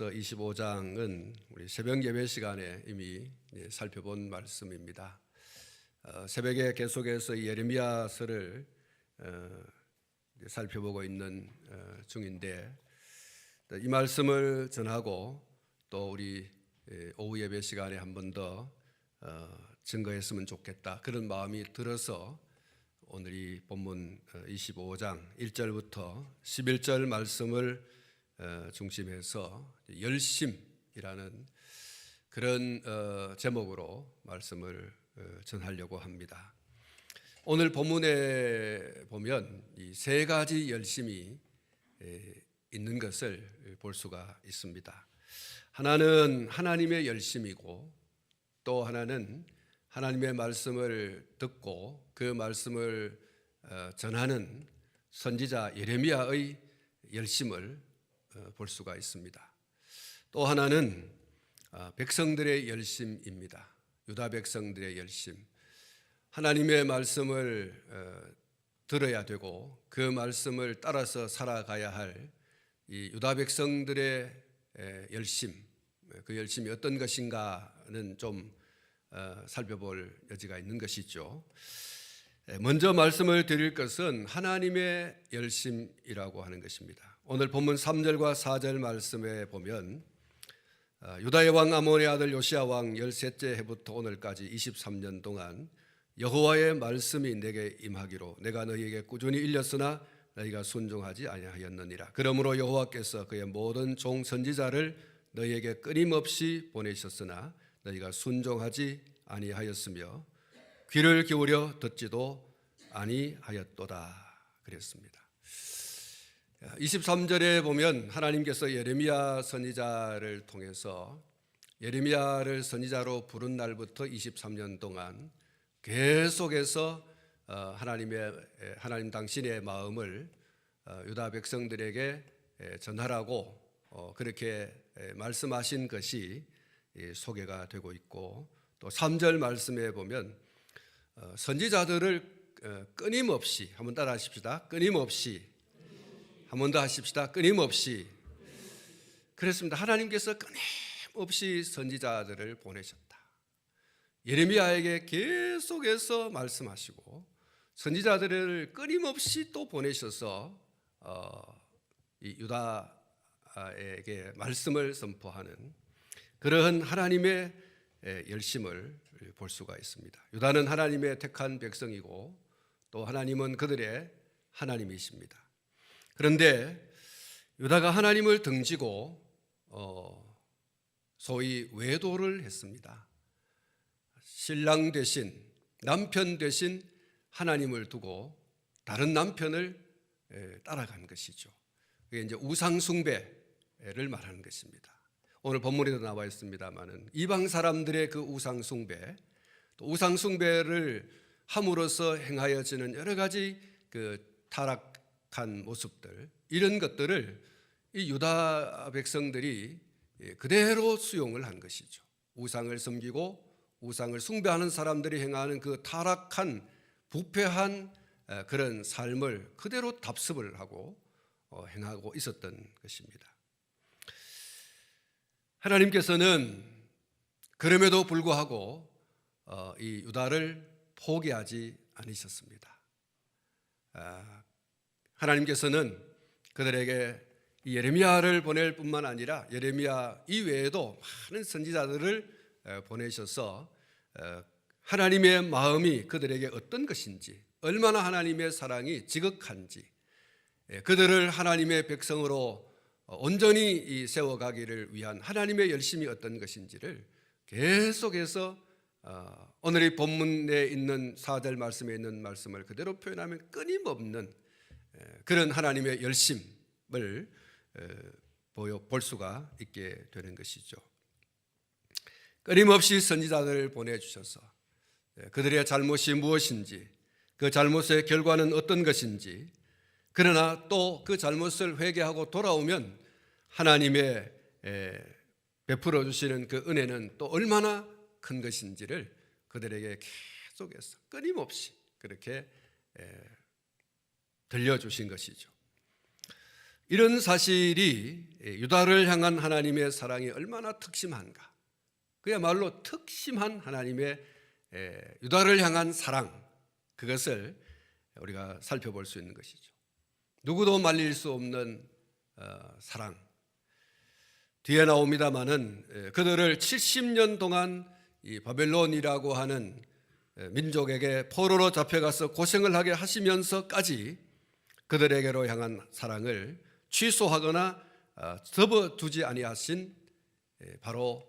계속해서 25장은 우리 새벽 예배 시간에 이미 살펴본 말씀입니다. 새벽에 계속해서 예레미야서를 살펴보고 있는 중인데, 이 말씀을 전하고 또 우리 오후 예배 시간에 한 번 더 증거했으면 좋겠다, 그런 마음이 들어서 오늘 이 본문 25장 1절부터 11절 말씀을 중심해서 열심이라는 그런 제목으로 말씀을 전하려고 합니다. 오늘 본문에 보면 이 세 가지 열심이 있는 것을 볼 수가 있습니다. 하나는 하나님의 열심이고, 또 하나는 하나님의 말씀을 듣고 그 말씀을 전하는 선지자 예레미야의 열심을 볼 수가 있습니다. 또 하나는 백성들의 열심입니다. 유다 백성들의 열심. 하나님의 말씀을 들어야 되고 그 말씀을 따라서 살아가야 할 이 유다 백성들의 열심, 그 열심이 어떤 것인가는 좀 살펴볼 여지가 있는 것이죠. 먼저 말씀을 드릴 것은 하나님의 열심이라고 하는 것입니다. 오늘 본문 3절과 4절 말씀에 보면 유다의 왕 아몬의 아들 요시야 왕 13째 해부터 오늘까지 23년 동안 여호와의 말씀이 내게 임하기로 내가 너희에게 꾸준히 일렀으나 너희가 순종하지 아니하였느니라. 그러므로 여호와께서 그의 모든 종 선지자를 너희에게 끊임없이 보내셨으나 너희가 순종하지 아니하였으며 귀를 기울여 듣지도 아니하였도다 그랬습니다. 23절에 보면 하나님께서 예레미야 선지자를 통해서 예레미야를 선지자로 부른 날부터 23년 동안 계속해서 하나님 당신의 마음을 유다 백성들에게 전하라고 그렇게 말씀하신 것이 소개가 되고 있고, 또 3절 말씀에 보면 선지자들을 끊임없이, 한번 따라 하십시다. 끊임없이. 한 번 더 하십시다. 끊임없이. 그랬습니다. 하나님께서 끊임없이 선지자들을 보내셨다. 예레미야에게 계속해서 말씀하시고 선지자들을 끊임없이 또 보내셔서 이 유다에게 말씀을 선포하는 그러한 하나님의 열심을 볼 수가 있습니다. 유다는 하나님의 택한 백성이고 또 하나님은 그들의 하나님이십니다. 그런데 유다가 하나님을 등지고 소위 외도를 했습니다. 신랑 되신, 남편 되신 하나님을 두고 다른 남편을 따라간 것이죠. 그게 이제 우상 숭배를 말하는 것입니다. 오늘 본문에도 나와 있습니다만은 이방 사람들의 그 우상 숭배, 또 우상 숭배를 함으로써 행하여지는 여러 가지 그 타락한 모습들, 이런 것들을 이 유다 백성들이 그대로 수용을 한 것이죠. 우상을 섬기고 우상을 숭배하는 사람들이 행하는 그 타락한 부패한 그런 삶을 그대로 답습을 하고 행하고 있었던 것입니다. 하나님께서는 그럼에도 불구하고 이 유다를 포기하지 않으셨습니다. 하나님께서는 그들에게 이 예레미야를 보낼 뿐만 아니라 예레미야 이외에도 많은 선지자들을 보내셔서 하나님의 마음이 그들에게 어떤 것인지, 얼마나 하나님의 사랑이 지극한지, 그들을 하나님의 백성으로 온전히 세워가기를 위한 하나님의 열심이 어떤 것인지를 계속해서 오늘 이 본문에 있는 4절 말씀에 있는 말씀을 그대로 표현하면 끊임없는 그런 하나님의 열심을 볼 수가 있게 되는 것이죠. 끊임없이 선지자들을 보내주셔서 그들의 잘못이 무엇인지, 그 잘못의 결과는 어떤 것인지, 그러나 또 그 잘못을 회개하고 돌아오면 하나님의 베풀어 주시는 그 은혜는 또 얼마나 큰 것인지를 그들에게 계속해서 끊임없이 그렇게 들려주신 것이죠. 이런 사실이 유다를 향한 하나님의 사랑이 얼마나 특심한가, 그야말로 특심한 하나님의 유다를 향한 사랑, 그것을 우리가 살펴볼 수 있는 것이죠. 누구도 말릴 수 없는 사랑. 뒤에 나옵니다마는 그들을 70년 동안 이 바벨론이라고 하는 민족에게 포로로 잡혀가서 고생을 하게 하시면서까지 그들에게로 향한 사랑을 취소하거나 접어두지 아니하신 바로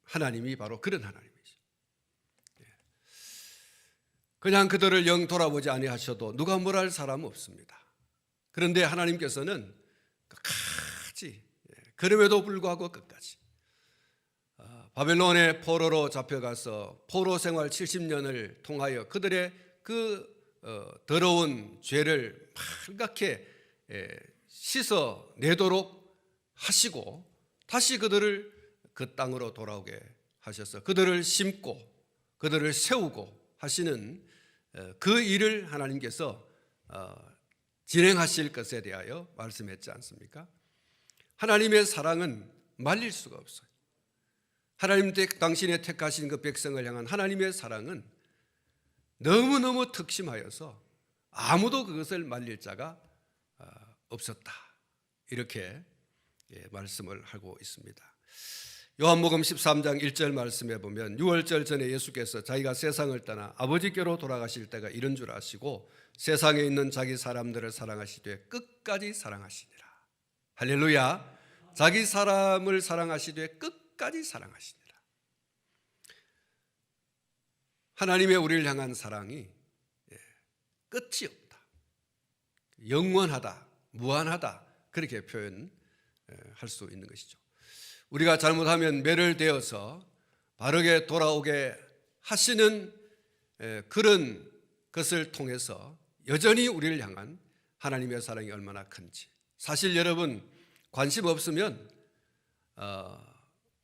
하나님이 바로 그런 하나님이죠. 그냥 그들을 영 돌아보지 아니하셔도 누가 뭘 할 사람은 없습니다. 그런데 하나님께서는 끝까지, 그럼에도 불구하고 끝까지 바벨론의 포로로 잡혀가서 포로 생활 70년을 통하여 그들의 그 더러운 죄를 빨갛게 씻어내도록 하시고 다시 그들을 그 땅으로 돌아오게 하셔서 그들을 심고 그들을 세우고 하시는 그 일을 하나님께서 진행하실 것에 대하여 말씀했지 않습니까? 하나님의 사랑은 말릴 수가 없어요. 하나님 당신의 택하신 그 백성을 향한 하나님의 사랑은 너무너무 특심하여서 아무도 그것을 말릴 자가 없었다, 이렇게 말씀을 하고 있습니다. 요한복음 13장 1절 말씀에 보면 6월절 전에 예수께서 자기가 세상을 떠나 아버지께로 돌아가실 때가 이른 줄 아시고 세상에 있는 자기 사람들을 사랑하시되 끝까지 사랑하시니라. 할렐루야. 자기 사람을 사랑하시되 끝까지 사랑하시니라. 하나님의 우리를 향한 사랑이 끝이 없다, 영원하다, 무한하다, 그렇게 표현할 수 있는 것이죠. 우리가 잘못하면 매를되어서 바르게 돌아오게 하시는 그런 것을 통해서 여전히 우리를 향한 하나님의 사랑이 얼마나 큰지, 사실 여러분 관심 없으면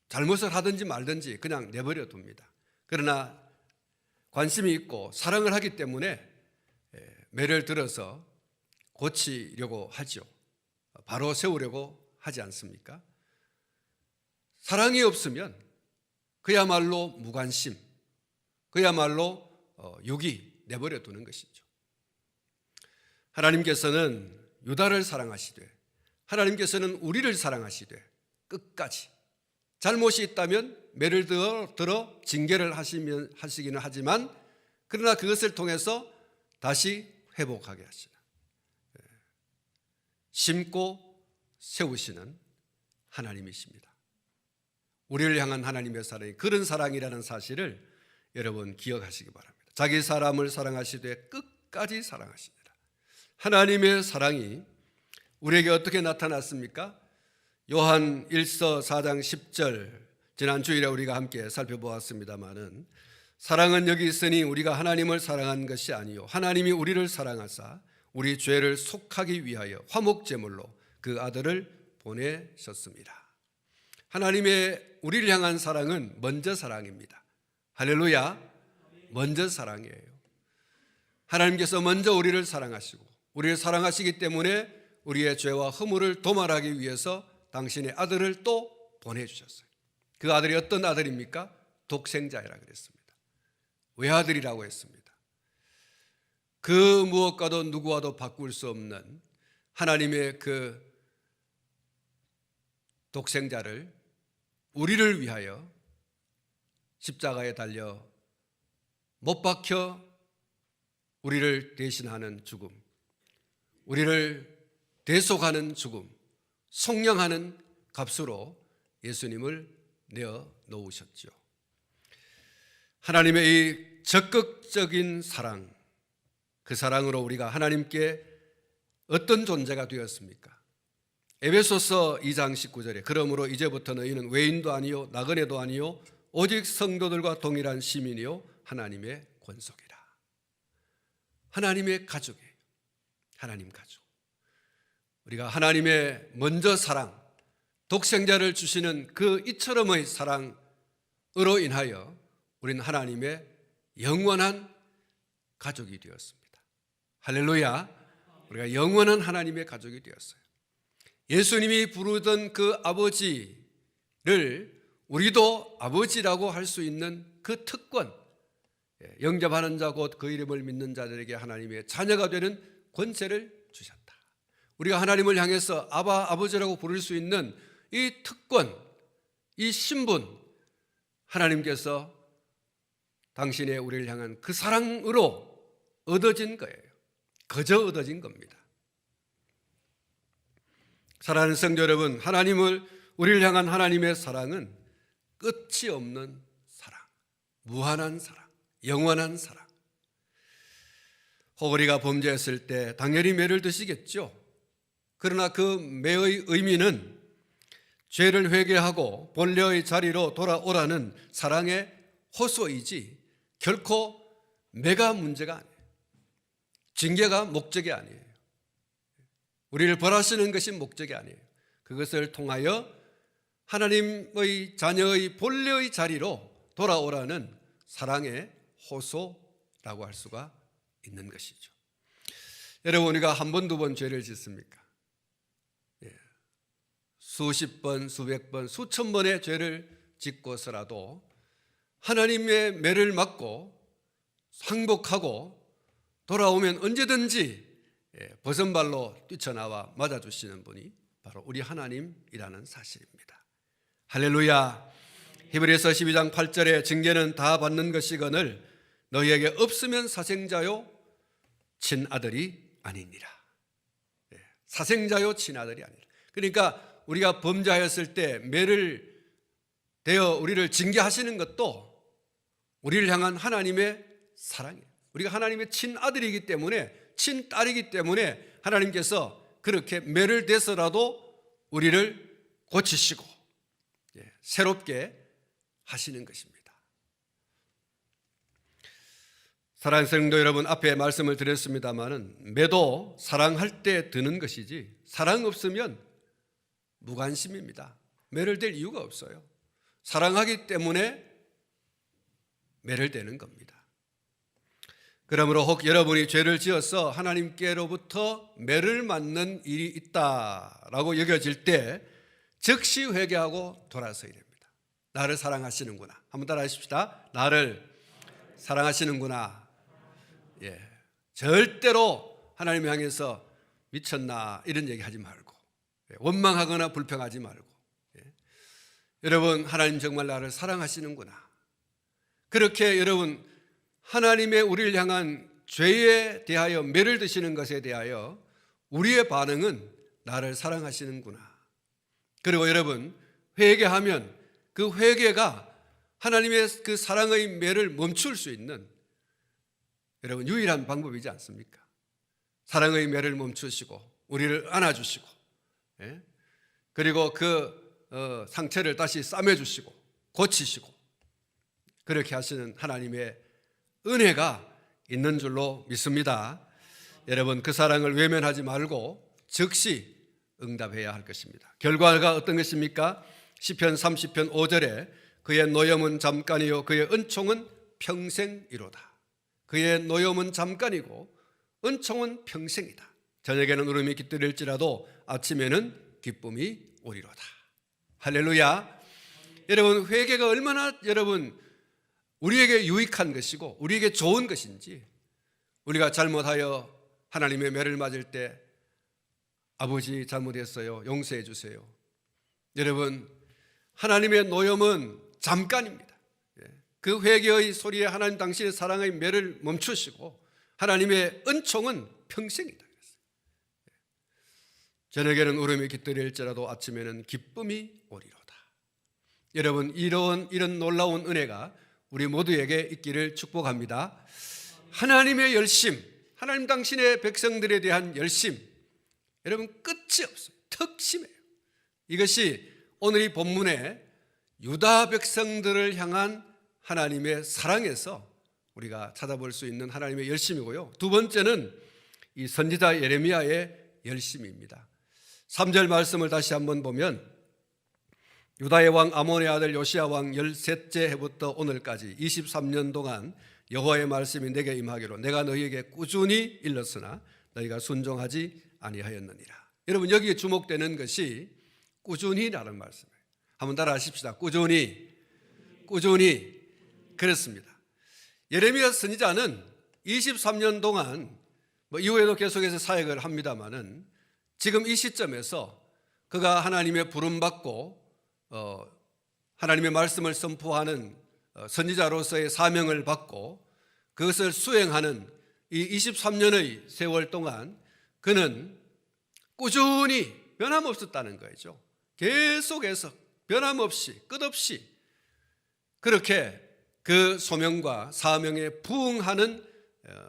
잘못을 하든지 말든지 그냥 내버려 둡니다. 그러나 관심이 있고 사랑을 하기 때문에 매를 들어서 고치려고 하죠. 바로 세우려고 하지 않습니까? 사랑이 없으면 그야말로 무관심, 그야말로 유기, 내버려 두는 것이죠. 하나님께서는 유다를 사랑하시되 하나님께서는 우리를 사랑하시되 끝까지, 잘못이 있다면 매를 들어 징계를 하시기는 하지만 그러나 그것을 통해서 다시 회복하게 하시는, 심고 세우시는 하나님이십니다. 우리를 향한 하나님의 사랑이 그런 사랑이라는 사실을 여러분 기억하시기 바랍니다. 자기 사람을 사랑하시되 끝까지 사랑하시니라. 하나님의 사랑이 우리에게 어떻게 나타났습니까? 요한 1서 4장 10절, 지난 주일에 우리가 함께 살펴보았습니다마는 사랑은 여기 있으니 우리가 하나님을 사랑한 것이 아니요 하나님이 우리를 사랑하사 우리 죄를 속하기 위하여 화목제물로 그 아들을 보내셨습니다. 하나님의 우리를 향한 사랑은 먼저 사랑입니다. 할렐루야. 먼저 사랑이에요. 하나님께서 먼저 우리를 사랑하시고 우리를 사랑하시기 때문에 우리의 죄와 허물을 도말하기 위해서 당신의 아들을 또 보내주셨어요. 그 아들이 어떤 아들입니까? 독생자이라 그랬습니다. 외아들이라고 했습니다. 그 무엇과도 누구와도 바꿀 수 없는 하나님의 그 독생자를 우리를 위하여 십자가에 달려 못 박혀 우리를 대신하는 죽음, 우리를 대속하는 죽음, 속량하는 값으로 예수님을 내어 놓으셨죠. 하나님의 이 적극적인 사랑, 그 사랑으로 우리가 하나님께 어떤 존재가 되었습니까? 에베소서 2장 19절에 그러므로 이제부터 너희는 외인도 아니요 나그네도 아니요 오직 성도들과 동일한 시민이요 하나님의 권속이라. 하나님의 가족이에요. 하나님 가족. 우리가 하나님의 먼저 사랑, 독생자를 주시는 그 이처럼의 사랑으로 인하여 우리는 하나님의 영원한 가족이 되었습니다. 할렐루야. 우리가 영원한 하나님의 가족이 되었어요. 예수님이 부르던 그 아버지를 우리도 아버지라고 할 수 있는 그 특권, 영접하는 자 곧 그 이름을 믿는 자들에게 하나님의 자녀가 되는 권세를 주셨다. 우리가 하나님을 향해서 아바, 아버지라고 부를 수 있는 이 특권, 이 신분, 하나님께서 당신의 우리를 향한 그 사랑으로 얻어진 거예요. 그저 얻어진 겁니다. 사랑하는 성도 여러분, 우리를 향한 하나님의 사랑은 끝이 없는 사랑, 무한한 사랑, 영원한 사랑. 호거리가 범죄했을 때 당연히 매를 드시겠죠. 그러나 그 매의 의미는 죄를 회개하고 본래의 자리로 돌아오라는 사랑의 호소이지 결코 매가 문제가 아니에요. 징계가 목적이 아니에요. 우리를 벌하시는 것이 목적이 아니에요. 그것을 통하여 하나님의 자녀의 본래의 자리로 돌아오라는 사랑의 호소라고 할 수가 있는 것이죠. 여러분, 우리가 한 번, 두 번 죄를 짓습니까? 수십 번, 수백 번, 수천 번의 죄를 짓고서라도 하나님의 매를 맞고 항복하고 돌아오면 언제든지 버선발로 뛰쳐나와 맞아주시는 분이 바로 우리 하나님이라는 사실입니다. 할렐루야. 히브리서 12장 8절에 징계는 다 받는 것이거늘 너희에게 없으면 사생자요 친아들이 아니니라. 사생자요 친아들이 아니라. 그러니까 우리가 범죄하였을 때 매를 대어 우리를 징계하시는 것도 우리를 향한 하나님의 사랑이에요. 우리가 하나님의 친아들이기 때문에, 친딸이기 때문에 하나님께서 그렇게 매를 대서라도 우리를 고치시고 새롭게 하시는 것입니다. 사랑하는 성도 여러분, 앞에 말씀을 드렸습니다마는 매도 사랑할 때 드는 것이지 사랑 없으면 무관심입니다. 매를 댈 이유가 없어요. 사랑하기 때문에 매를 대는 겁니다. 그러므로 혹 여러분이 죄를 지어서 하나님께로부터 매를 맞는 일이 있다라고 여겨질 때 즉시 회개하고 돌아서야 됩니다. 나를 사랑하시는구나. 한번 따라 하십시다. 나를 사랑하시는구나. 절대로 하나님 향해서 미쳤나 이런 얘기 하지 말고, 원망하거나 불평하지 말고, 여러분, 하나님 정말 나를 사랑하시는구나. 그렇게 여러분, 하나님의 우리를 향한 죄에 대하여 매를 드시는 것에 대하여 우리의 반응은 나를 사랑하시는구나. 그리고 여러분, 회개하면 그 회개가 하나님의 그 사랑의 매를 멈출 수 있는 여러분 유일한 방법이지 않습니까? 사랑의 매를 멈추시고 우리를 안아주시고, 그리고 그 상처를 다시 싸매주시고 고치시고 그렇게 하시는 하나님의 은혜가 있는 줄로 믿습니다. 여러분, 그 사랑을 외면하지 말고 즉시 응답해야 할 것입니다. 결과가 어떤 것입니까? 시편 30편 5절에 그의 노염은 잠깐이요 그의 은총은 평생이로다. 그의 노염은 잠깐이고 은총은 평생이다. 저녁에는 울음이 깃들일지라도 아침에는 기쁨이 오리로다. 할렐루야. 여러분, 회개가 얼마나 여러분 우리에게 유익한 것이고 우리에게 좋은 것인지, 우리가 잘못하여 하나님의 매를 맞을 때 아버지 잘못했어요, 용서해 주세요. 여러분, 하나님의 노염은 잠깐입니다. 그 회개의 소리에 하나님 당신의 사랑의 매를 멈추시고 하나님의 은총은 평생이다. 저녁에는 울음이 깃들일지라도 아침에는 기쁨이 오리로다. 여러분, 이런 놀라운 은혜가 우리 모두에게 있기를 축복합니다. 하나님의 열심, 하나님 당신의 백성들에 대한 열심, 여러분 끝이 없어요. 특심해요. 이것이 오늘 이 본문의 유다 백성들을 향한 하나님의 사랑에서 우리가 찾아볼 수 있는 하나님의 열심이고요. 두 번째는 이 선지자 예레미야의 열심입니다. 3절 말씀을 다시 한번 보면 유다의 왕 아몬의 아들 요시야 왕 13째 해부터 오늘까지 23년 동안 여호와의 말씀이 내게 임하기로 내가 너희에게 꾸준히 일렀으나 너희가 순종하지 아니하였느니라. 여러분, 여기에 주목되는 것이 꾸준히라는 말씀이에요. 한번 따라 하십시다. 꾸준히. 그렇습니다. 예레미야 선지자는 23년 동안 이후에도 계속해서 사역을 합니다마는 지금 이 시점에서 그가 하나님의 부름받고 하나님의 말씀을 선포하는 선지자로서의 사명을 받고 그것을 수행하는 이 23년의 세월 동안 그는 꾸준히 변함없었다는 거죠. 계속해서 변함없이 끝없이 그렇게 그 소명과 사명에 부응하는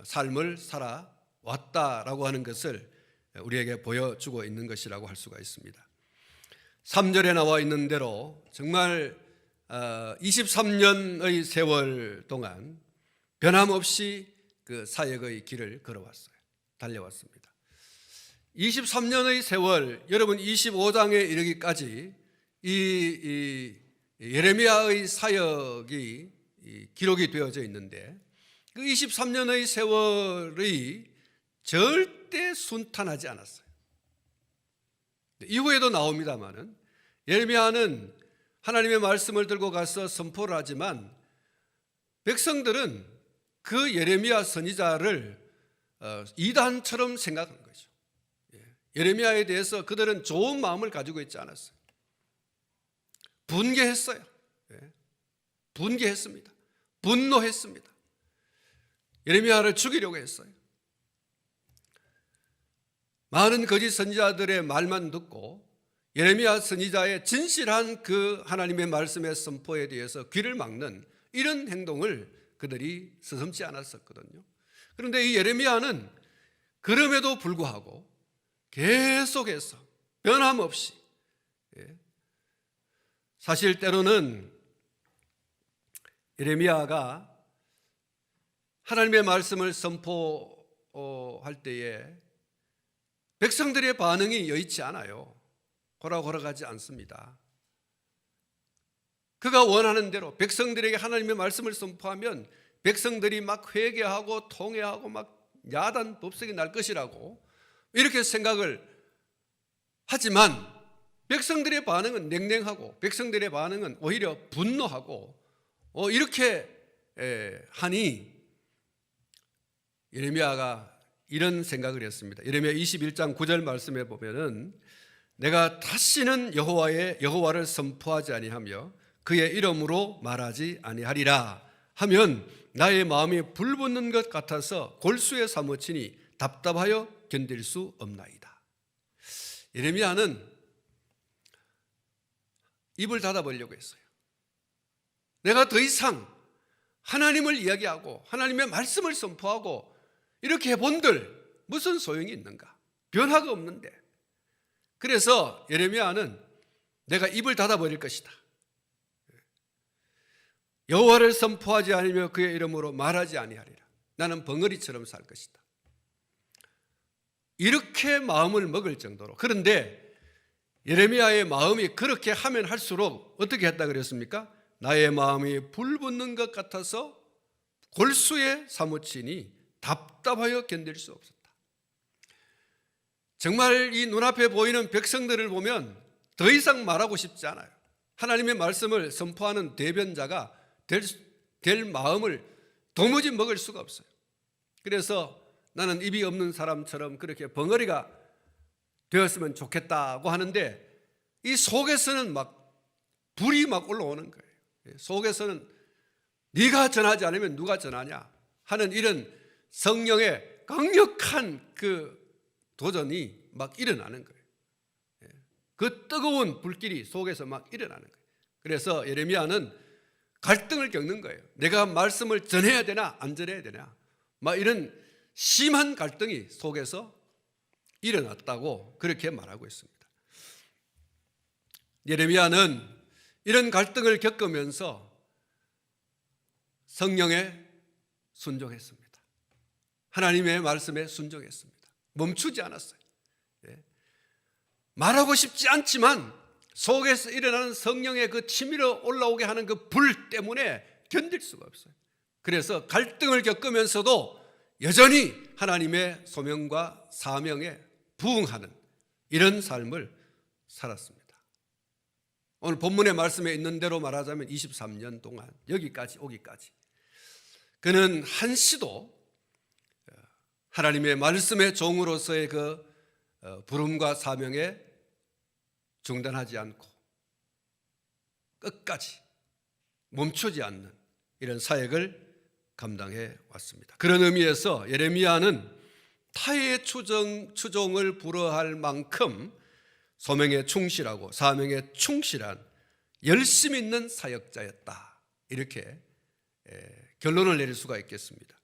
삶을 살아왔다라고 하는 것을 우리에게 보여주고 있는 것이라고 할 수가 있습니다. 3절에 나와 있는 대로 정말 23년의 세월 동안 변함없이 그 사역의 길을 걸어왔어요. 달려왔습니다. 23년의 세월, 여러분 25장에 이르기까지 이 예레미야의 사역이 기록이 되어져 있는데 그 23년의 세월이 절대 순탄하지 않았어요. 이후에도 나옵니다마는 예레미야는 하나님의 말씀을 들고 가서 선포를 하지만 백성들은 그 예레미야 선지자를 이단처럼 생각한 거죠. 예레미야에 대해서 그들은 좋은 마음을 가지고 있지 않았어요. 분개했어요. 분개했습니다. 분노했습니다. 예레미야를 죽이려고 했어요. 많은 거짓 선지자들의 말만 듣고 예레미야 선지자의 진실한 그 하나님의 말씀의 선포에 대해서 귀를 막는 이런 행동을 그들이 서슴지 않았었거든요. 그런데 이 예레미야는 그럼에도 불구하고 계속해서 변함없이, 사실 때로는 예레미야가 하나님의 말씀을 선포할 때에 백성들의 반응이 여의치 않아요. 호락호락하지 않습니다. 그가 원하는 대로 백성들에게 하나님의 말씀을 선포하면 백성들이 막 회개하고 통회하고 막 야단 법석이 날 것이라고 이렇게 생각을 하지만 백성들의 반응은 냉랭하고 백성들의 반응은 오히려 분노하고 이렇게 하니 예레미야가 이런 생각을 했습니다. 예레미야 21장 9절 말씀에 보면은 내가 다시는 여호와를 선포하지 아니하며 그의 이름으로 말하지 아니하리라 하면 나의 마음이 불붙는 것 같아서 골수에 사무치니 답답하여 견딜 수 없나이다. 예레미야는 입을 닫아보려고 했어요. 내가 더 이상 하나님을 이야기하고 하나님의 말씀을 선포하고 이렇게 해본들 무슨 소용이 있는가? 변화가 없는데. 그래서 예레미야는 내가 입을 닫아버릴 것이다. 여호와를 선포하지 않으며 그의 이름으로 말하지 아니하리라. 나는 벙어리처럼 살 것이다. 이렇게 마음을 먹을 정도로. 그런데 예레미야의 마음이 그렇게 하면 할수록 어떻게 했다 그랬습니까? 나의 마음이 불붙는 것 같아서 골수에 사무치니 답답하여 견딜 수 없었다. 정말 이 눈앞에 보이는 백성들을 보면 더 이상 말하고 싶지 않아요. 하나님의 말씀을 선포하는 대변자가 될 마음을 도무지 먹을 수가 없어요. 그래서 나는 입이 없는 사람처럼 그렇게 벙어리가 되었으면 좋겠다고 하는데 이 속에서는 막 불이 막 올라오는 거예요. 속에서는 네가 전하지 않으면 누가 전하냐 하는 이런 성령의 강력한 그 도전이 막 일어나는 거예요. 그 뜨거운 불길이 속에서 막 일어나는 거예요. 그래서 예레미야는 갈등을 겪는 거예요. 내가 말씀을 전해야 되나 안 전해야 되나 막 이런 심한 갈등이 속에서 일어났다고 그렇게 말하고 있습니다. 예레미야는 이런 갈등을 겪으면서 성령에 순종했습니다. 하나님의 말씀에 순종했습니다. 멈추지 않았어요. 말하고 싶지 않지만 속에서 일어나는 성령의 그 치밀어 올라오게 하는 그 불 때문에 견딜 수가 없어요. 그래서 갈등을 겪으면서도 여전히 하나님의 소명과 사명에 부응하는 이런 삶을 살았습니다. 오늘 본문의 말씀에 있는 대로 말하자면 23년 동안 여기까지 오기까지 그는 한시도 하나님의 말씀의 종으로서의 그 부름과 사명에 중단하지 않고 끝까지 멈추지 않는 이런 사역을 감당해 왔습니다. 그런 의미에서 예레미야는 타의 추종을 불허할 만큼 소명에 충실하고 사명에 충실한 열심 있는 사역자였다, 이렇게 결론을 내릴 수가 있겠습니다.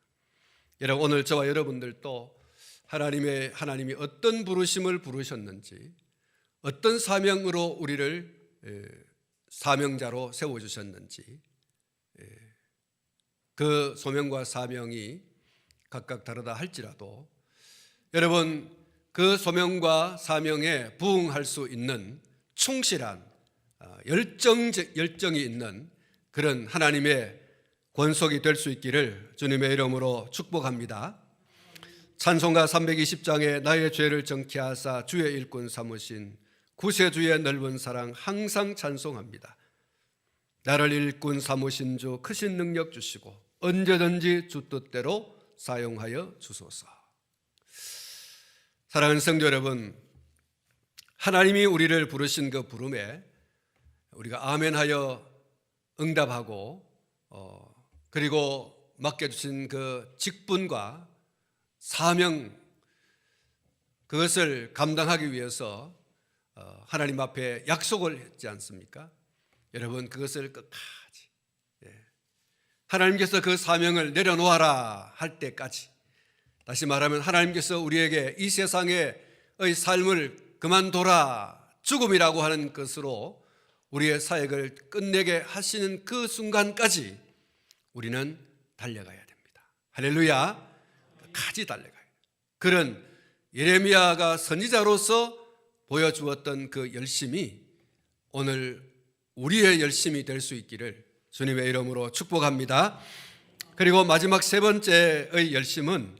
여러분, 오늘 저와 여러분들도 하나님이 어떤 부르심을 부르셨는지, 어떤 사명으로 우리를 사명자로 세워주셨는지, 그 소명과 사명이 각각 다르다 할지라도 여러분, 그 소명과 사명에 부응할 수 있는 충실한 열정이 있는 그런 하나님의 권속이 될 수 있기를 주님의 이름으로 축복합니다. 찬송가 320장에 나의 죄를 정케 하사 주의 일꾼 삼으신 구세주의 넓은 사랑 항상 찬송합니다. 나를 일꾼 삼으신 주 크신 능력 주시고 언제든지 주 뜻대로 사용하여 주소서. 사랑하는 성도 여러분, 하나님이 우리를 부르신 그 부름에 우리가 아멘하여 응답하고 그리고 맡겨주신 그 직분과 사명, 그것을 감당하기 위해서 하나님 앞에 약속을 했지 않습니까? 여러분, 그것을 끝까지 하나님께서 그 사명을 내려놓아라 할 때까지, 다시 말하면 하나님께서 우리에게 이 세상의 삶을 그만둬라, 죽음이라고 하는 것으로 우리의 사역을 끝내게 하시는 그 순간까지 우리는 달려가야 됩니다. 할렐루야. 끝까지 달려가야 돼요. 그런 예레미야가 선지자로서 보여주었던 그 열심이 오늘 우리의 열심이 될 수 있기를 주님의 이름으로 축복합니다. 그리고 마지막 세 번째의 열심은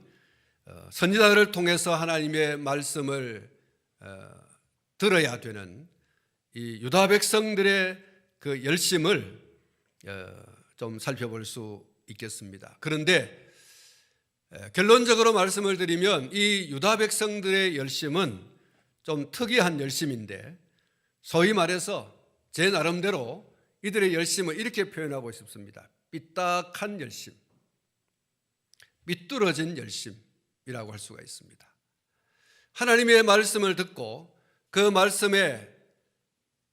선지자들을 통해서 하나님의 말씀을 들어야 되는 이 유다 백성들의 그 열심을 좀 살펴볼 수 있겠습니다. 그런데 결론적으로 말씀을 드리면 이 유다 백성들의 열심은 좀 특이한 열심인데, 소위 말해서 제 나름대로 이들의 열심을 이렇게 표현하고 싶습니다. 삐딱한 열심, 삐뚤어진 열심이라고 할 수가 있습니다. 하나님의 말씀을 듣고 그 말씀에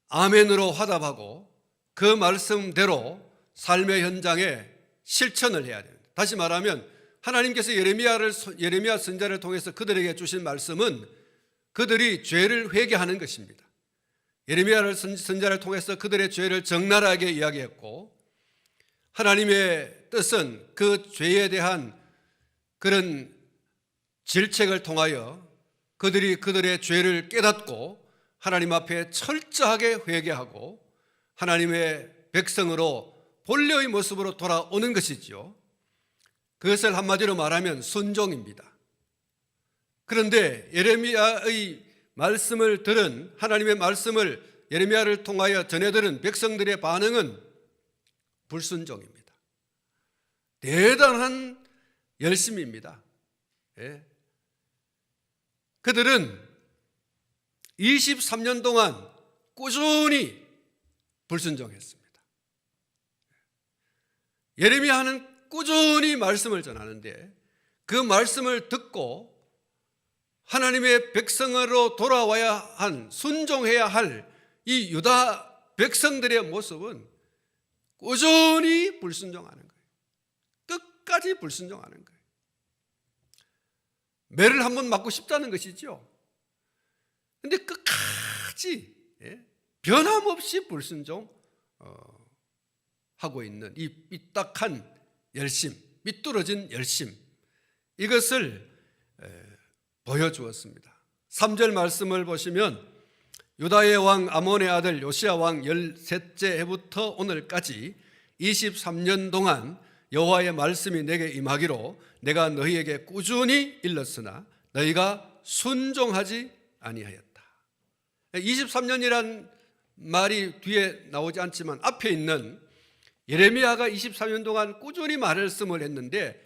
아멘으로 화답하고 그 말씀대로 삶의 현장에 실천을 해야 됩니다. 다시 말하면 하나님께서 예레미야 선지자를 통해서 그들에게 주신 말씀은 그들이 죄를 회개하는 것입니다. 예레미야 선지자를 통해서 그들의 죄를 적나라하게 이야기했고, 하나님의 뜻은 그 죄에 대한 그런 질책을 통하여 그들이 그들의 죄를 깨닫고 하나님 앞에 철저하게 회개하고 하나님의 백성으로 본래의 모습으로 돌아오는 것이지요. 그것을 한마디로 말하면 순종입니다. 그런데 예레미야의 말씀을 들은, 하나님의 말씀을 예레미야를 통하여 전해들은 백성들의 반응은 불순종입니다. 대단한 열심입니다. 그들은 23년 동안 꾸준히 불순종했습니다. 예레미야는 꾸준히 말씀을 전하는데 그 말씀을 듣고 하나님의 백성으로 돌아와야 한, 순종해야 할 이 유다 백성들의 모습은 꾸준히 불순종하는 거예요. 끝까지 불순종하는 거예요. 매를 한번 맞고 싶다는 것이죠. 그런데 끝까지 변함없이 불순종하고 있는 이 삐딱한 열심, 삐뚤어진 열심, 이것을 보여주었습니다. 3절 말씀을 보시면 유다의 왕 아몬의 아들 요시야 왕 13째 해부터 오늘까지 23년 동안 여호와의 말씀이 내게 임하기로 내가 너희에게 꾸준히 일렀으나 너희가 순종하지 아니하였다. 23년이란 말이 뒤에 나오지 않지만 앞에 있는 예레미야가 23년 동안 꾸준히 말씀을 했는데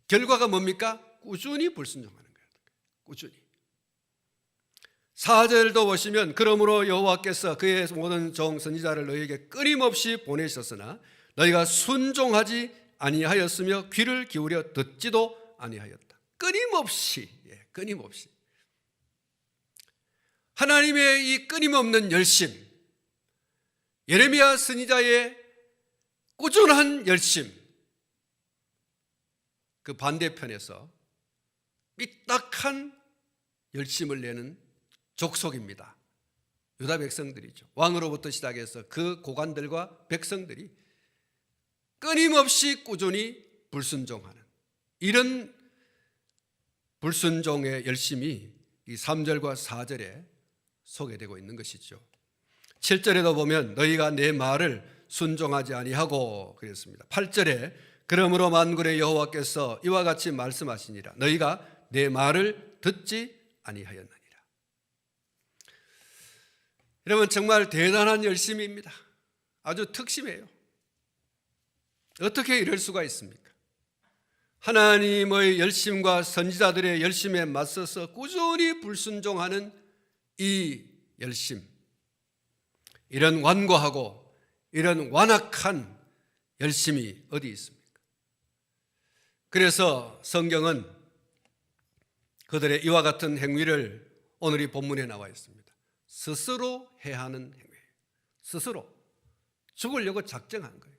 결과가 뭡니까? 꾸준히 불순종하는 거예요. 꾸준히. 4절도 보시면 그러므로 여호와께서 그의 모든 종 선지자를 너희에게 끊임없이 보내셨으나 너희가 순종하지 아니하였으며 귀를 기울여 듣지도 아니하였다. 끊임없이, 끊임없이. 하나님의 이 끊임없는 열심, 예레미야 선지자의 꾸준한 열심, 그 반대편에서 삐딱한 열심을 내는 족속입니다. 유다 백성들이죠. 왕으로부터 시작해서 그 고관들과 백성들이 끊임없이 꾸준히 불순종하는 이런 불순종의 열심이 이 3절과 4절에 소개되고 있는 것이죠. 7절에도 보면 너희가 내 말을 순종하지 아니하고 그랬습니다. 8절에 그러므로 만군의 여호와께서 이와 같이 말씀하시니라 너희가 내 말을 듣지 아니하였느니라. 여러분 정말 대단한 열심입니다. 아주 특심이에요. 어떻게 이럴 수가 있습니까? 하나님의 열심과 선지자들의 열심에 맞서서 꾸준히 불순종하는 이 열심, 이런 완고하고 이런 완악한 열심이 어디 있습니까? 그래서 성경은 그들의 이와 같은 행위를 오늘 이 본문에 나와 있습니다. 스스로 해야 하는 행위예요. 스스로 죽으려고 작정한 거예요.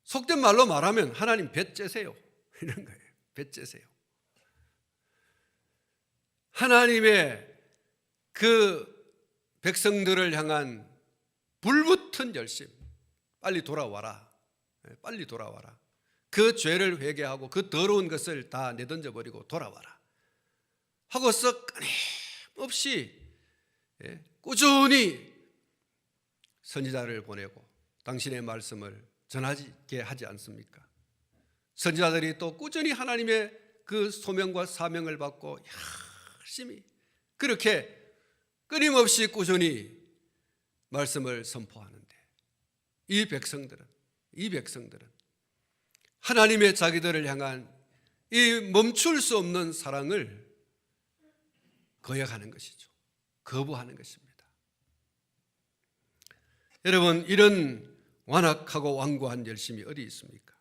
속된 말로 말하면 하나님 배째세요 이런 거예요. 배째세요. 하나님의 그 백성들을 향한 불붙은 열심, 빨리 돌아와라, 빨리 돌아와라. 그 죄를 회개하고 그 더러운 것을 다 내던져버리고 돌아와라 하고서 끊임없이 꾸준히 선지자를 보내고 당신의 말씀을 전하게 하지 않습니까? 선지자들이 또 꾸준히 하나님의 그 소명과 사명을 받고 열심히 그렇게 끊임없이 꾸준히 말씀을 선포하는데 이 백성들은 하나님의 자기들을 향한 이 멈출 수 없는 사랑을 거역하는 것이죠. 거부하는 것입니다. 여러분 이런 완악하고 완고한 열심이 어디 있습니까?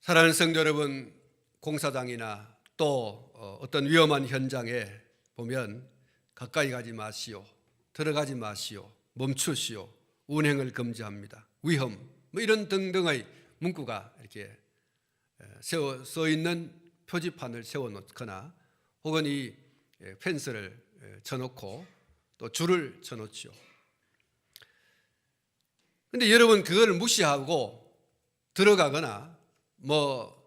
사랑하는 성도 여러분, 공사장이나 또 어떤 위험한 현장에 보면 가까이 가지 마시오, 들어가지 마시오, 멈추시오, 운행을 금지합니다, 위험 뭐 이런 등등의 문구가 이렇게 써 있는 표지판을 세워놓거나 혹은 이 펜스를 쳐놓고 또 줄을 쳐놓지요. 그런데 여러분 그걸 무시하고 들어가거나 뭐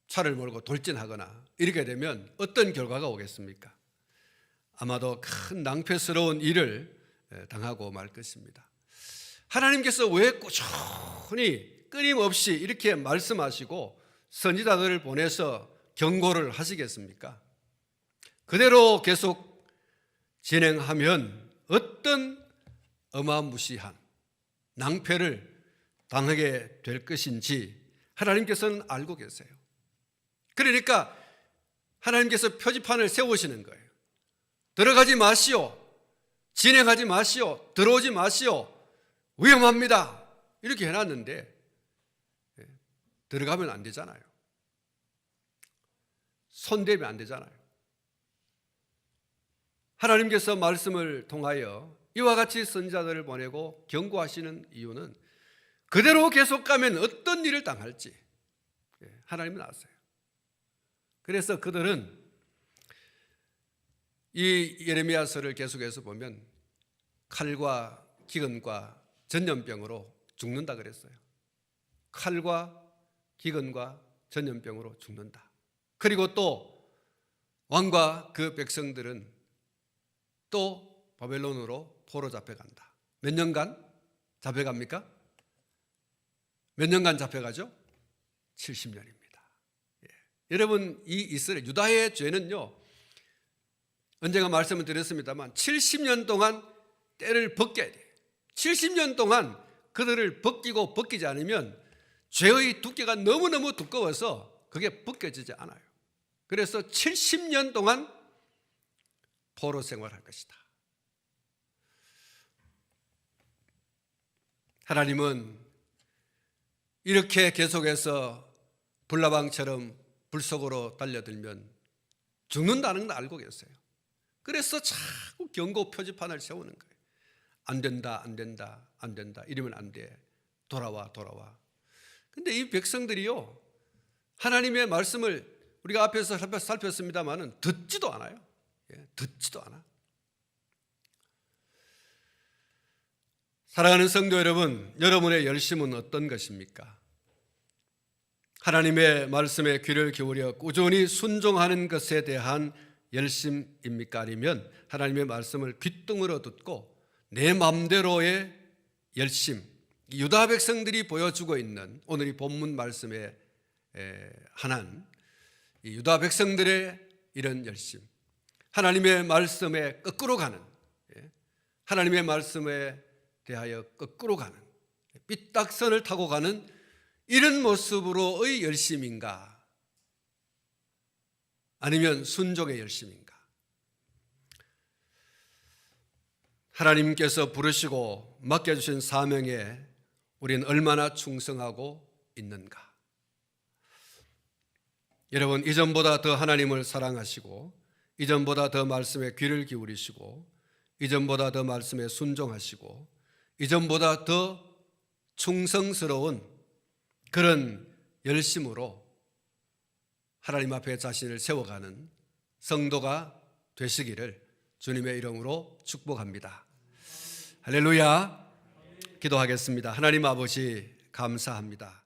차를 몰고 돌진하거나 이렇게 되면 어떤 결과가 오겠습니까? 아마도 큰 낭패스러운 일을 당하고 말 것입니다. 하나님께서 왜 꾸준히 끊임없이 이렇게 말씀하시고 선지자들을 보내서 경고를 하시겠습니까? 그대로 계속 진행하면 어떤 어마무시한 낭패를 당하게 될 것인지 하나님께서는 알고 계세요. 그러니까 하나님께서 표지판을 세우시는 거예요. 들어가지 마시오, 진행하지 마시오, 들어오지 마시오, 위험합니다 이렇게 해놨는데 들어가면 안 되잖아요. 손대면 안 되잖아요. 하나님께서 말씀을 통하여 이와 같이 선지자들을 보내고 경고하시는 이유는 그대로 계속 가면 어떤 일을 당할지 하나님은 아세요. 그래서 그들은 이 예레미야서를 계속해서 보면 칼과 기근과 전염병으로 죽는다 그랬어요. 칼과 기근과 전염병으로 죽는다. 그리고 또 왕과 그 백성들은 또 바벨론으로 포로 잡혀간다. 몇 년간? 잡혀갑니까? 몇 년간 잡혀가죠? 70년입니다. 여러분, 이 이스라엘 유다의 죄는요, 언젠가 말씀을 드렸습니다만 70년 동안 때를 벗겨야 돼요. 70년 동안 그들을 벗기고 벗기지 않으면 죄의 두께가 너무너무 두꺼워서 그게 벗겨지지 않아요. 그래서 70년 동안 포로 생활할 것이다. 하나님은 이렇게 계속해서 불나방처럼 불 속으로 달려들면 죽는다는 걸 알고 계세요. 그래서 자꾸 경고 표지판을 세우는 거예요. 안 된다, 안 된다, 안 된다. 이러면 안 돼. 돌아와, 돌아와. 근데 이 백성들이요, 하나님의 말씀을 우리가 앞에서 살폈습니다만은 듣지도 않아요. 듣지도 않아. 사랑하는 성도 여러분, 여러분의 열심은 어떤 것입니까? 하나님의 말씀에 귀를 기울여 꾸준히 순종하는 것에 대한 열심입니까? 아니면 하나님의 말씀을 귓등으로 듣고 내 마음대로의 열심, 유다 백성들이 보여주고 있는 오늘 이 본문 말씀에 한한 이 유다 백성들의 이런 열심, 하나님의 말씀에 거꾸로 가는, 하나님의 말씀에 대하여 거꾸로 가는, 삐딱선을 타고 가는 이런 모습으로의 열심인가? 아니면 순종의 열심인가? 하나님께서 부르시고 맡겨주신 사명에 우리는 얼마나 충성하고 있는가? 여러분, 이전보다 더 하나님을 사랑하시고, 이전보다 더 말씀에 귀를 기울이시고, 이전보다 더 말씀에 순종하시고, 이전보다 더 충성스러운 그런 열심으로 하나님 앞에 자신을 세워가는 성도가 되시기를 주님의 이름으로 축복합니다. 할렐루야. 기도하겠습니다. 하나님 아버지, 감사합니다.